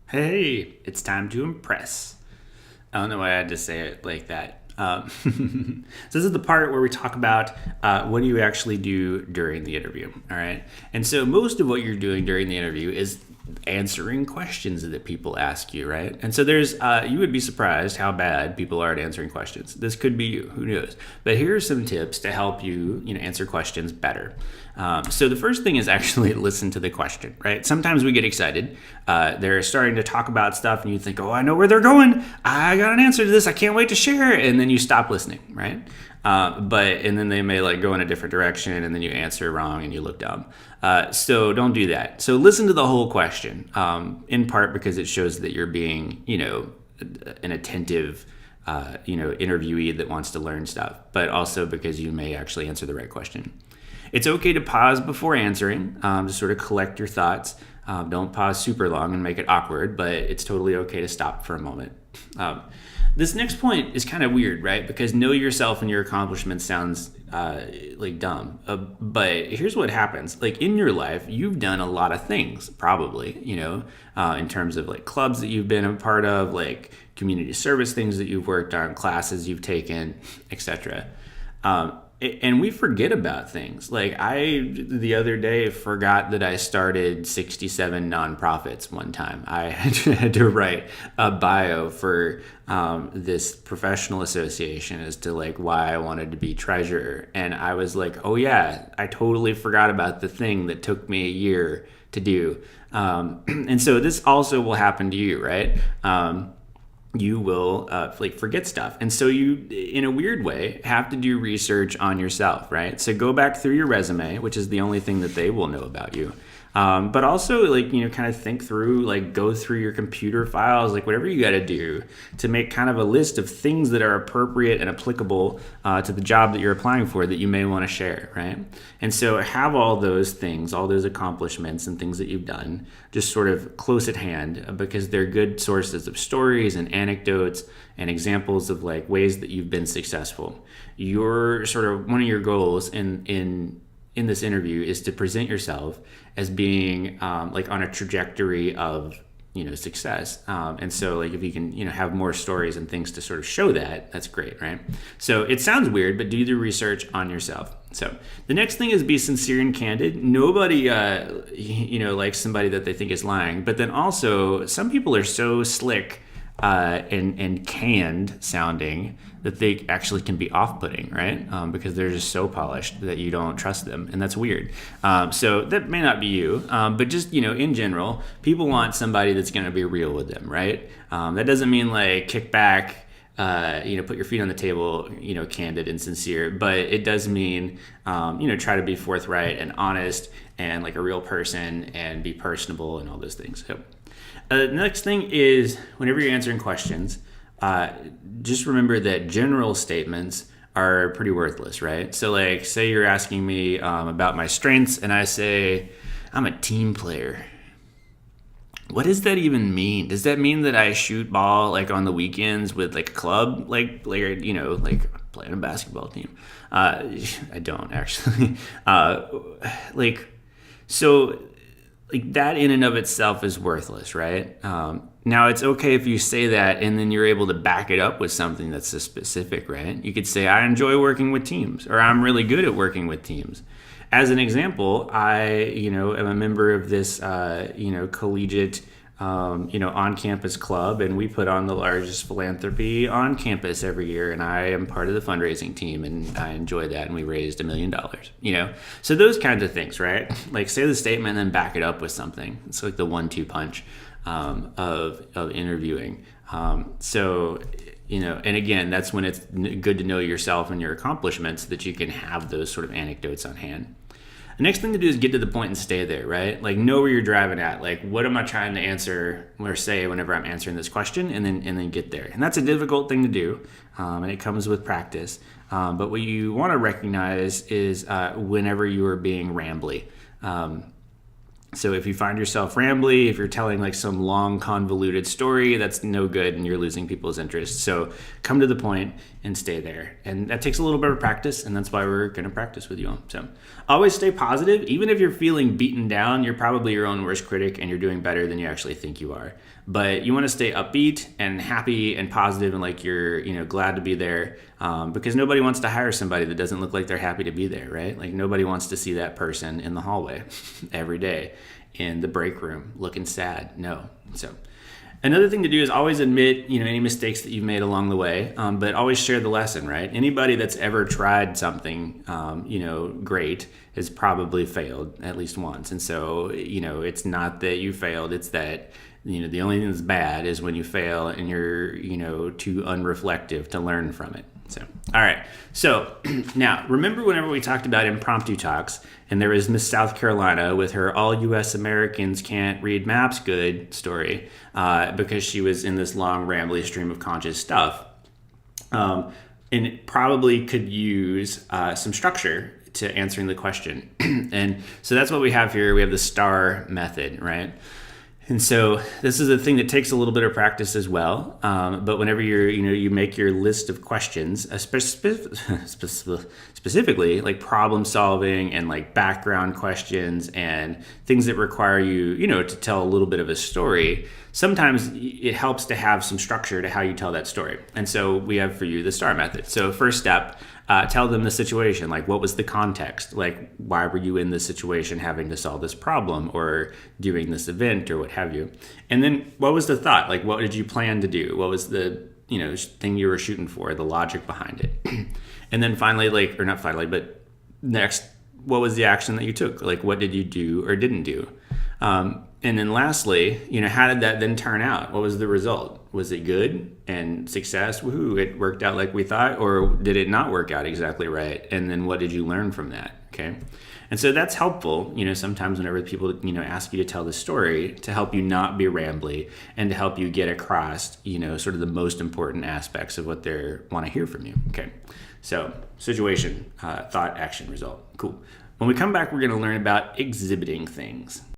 Hey, it's time to impress. I don't know why I had to say it like that. So this is the part where we talk about what do you actually do during the interview. All right. And so most of what you're doing during the interview is answering questions that people ask you, right? And so there's you would be surprised how bad people are at answering questions. This could be you, who knows? But here are some tips to help you, answer questions better. So the first thing is actually listen to the question, right? Sometimes we get excited. They're starting to talk about stuff, and you think, "Oh, I know where they're going. I got an answer to this. I can't wait to share it." And then you stop listening, right? And then they may like go in a different direction, and then you answer wrong and you look dumb. So don't do that. So listen to the whole question, in part because it shows that you're being, an attentive, interviewee that wants to learn stuff, but also because you may actually answer the right question. It's okay to pause before answering, to sort of collect your thoughts. Don't pause super long and make it awkward, but it's totally okay to stop for a moment. This next point is kind of weird, right? Because know yourself and your accomplishments sounds like dumb. But here's what happens. Like in your life, you've done a lot of things, probably, in terms of like clubs that you've been a part of, like community service things that you've worked on, classes you've taken, etc. And we forget about things. Like the other day, forgot that I started 67 nonprofits one time. I had to write a bio for this professional association as to like why I wanted to be treasurer. And I was like, oh yeah, I totally forgot about the thing that took me a year to do. And so this also will happen to you, right? You will forget stuff. And so you, in a weird way, have to do research on yourself, right? So go back through your resume, which is the only thing that they will know about you. But also kind of think through, go through your computer files, whatever you got to do to make kind of a list of things that are appropriate and applicable to the job that you're applying for that you may want to share, right? And so have all those things, all those accomplishments and things that you've done just sort of close at hand, because they're good sources of stories and anecdotes and examples of ways that you've been successful. Your sort of one of your goals in this interview is to present yourself as being on a trajectory of success, and so if you can have more stories and things to sort of show that, that's great, right? So it sounds weird, but do the research on yourself. So the next thing is be sincere and candid. Nobody likes somebody that they think is lying, but then also some people are so slick and canned sounding that they actually can be off-putting, right? Because they're just so polished that you don't trust them, and that's weird. So that may not be you, but just in general, people want somebody that's going to be real with them, right? That doesn't mean kick back, put your feet on the table, candid and sincere, but it does mean try to be forthright and honest and like a real person and be personable and all those things. So the next thing is, whenever you're answering questions, just remember that general statements are pretty worthless, right? So say you're asking me about my strengths, and I say, I'm a team player. What does that even mean? Does that mean that I shoot ball on the weekends with a club, playing a basketball team? I don't actually. So that in and of itself is worthless, right? Now, it's okay if you say that and then you're able to back it up with something that's so specific, right? You could say, I enjoy working with teams, or I'm really good at working with teams. As an example, I, am a member of this, collegiate, on-campus club, and we put on the largest philanthropy on campus every year, and I am part of the fundraising team, and I enjoy that, and we raised $1 million, So those kinds of things, right? Say the statement and then back it up with something. It's like the 1-2 punch of interviewing. And again, that's when it's good to know yourself and your accomplishments so that you can have those sort of anecdotes on hand. The next thing to do is get to the point and stay there, right? Know where you're driving at. What am I trying to answer or say whenever I'm answering this question, and then get there. And that's a difficult thing to do, and it comes with practice. But what you want to recognize is whenever you are being rambly. So if you find yourself rambly, if you're telling like some long convoluted story, that's no good and you're losing people's interest. So come to the point and stay there. And that takes a little bit of practice, and that's why we're going to practice with you all. So always stay positive. Even if you're feeling beaten down, you're probably your own worst critic and you're doing better than you actually think you are. But you want to stay upbeat and happy and positive and like you're, glad to be there, because nobody wants to hire somebody that doesn't look like they're happy to be there, right? Like nobody wants to see that person in the hallway every day, in the break room, looking sad. No. So another thing to do is always admit, any mistakes that you've made along the way, but always share the lesson, right? Anybody that's ever tried something, great has probably failed at least once. And so, it's not that you failed, it's that, the only thing that's bad is when you fail and you're, too unreflective to learn from it. So, all right. So now remember whenever we talked about impromptu talks and there was Miss South Carolina with her all U.S. Americans can't read maps good story, because she was in this long rambly stream of conscious stuff. And it probably could use some structure to answering the question. And so that's what we have here. We have the STAR method, right? And so this is a thing that takes a little bit of practice as well. But whenever you make your list of questions, specifically like problem solving and like background questions and things that require you, to tell a little bit of a story, sometimes it helps to have some structure to how you tell that story. And so we have for you the STAR method. So first step, tell them the situation. Like, what was the context? Like, why were you in this situation having to solve this problem or doing this event or what have you? And then what was the thought? Like, what did you plan to do? What was the, thing you were shooting for, the logic behind it? And then finally, but next, what was the action that you took? Like, what did you do or didn't do? And then lastly, how did that then turn out? What was the result? Was it good and success? Woohoo, it worked out like we thought, or did it not work out exactly right? And then what did you learn from that? Okay. And so that's helpful, sometimes whenever people, ask you to tell the story, to help you not be rambly and to help you get across, sort of the most important aspects of what they want to hear from you. Okay. So situation, thought, action, result. Cool. When we come back, we're going to learn about exhibiting things.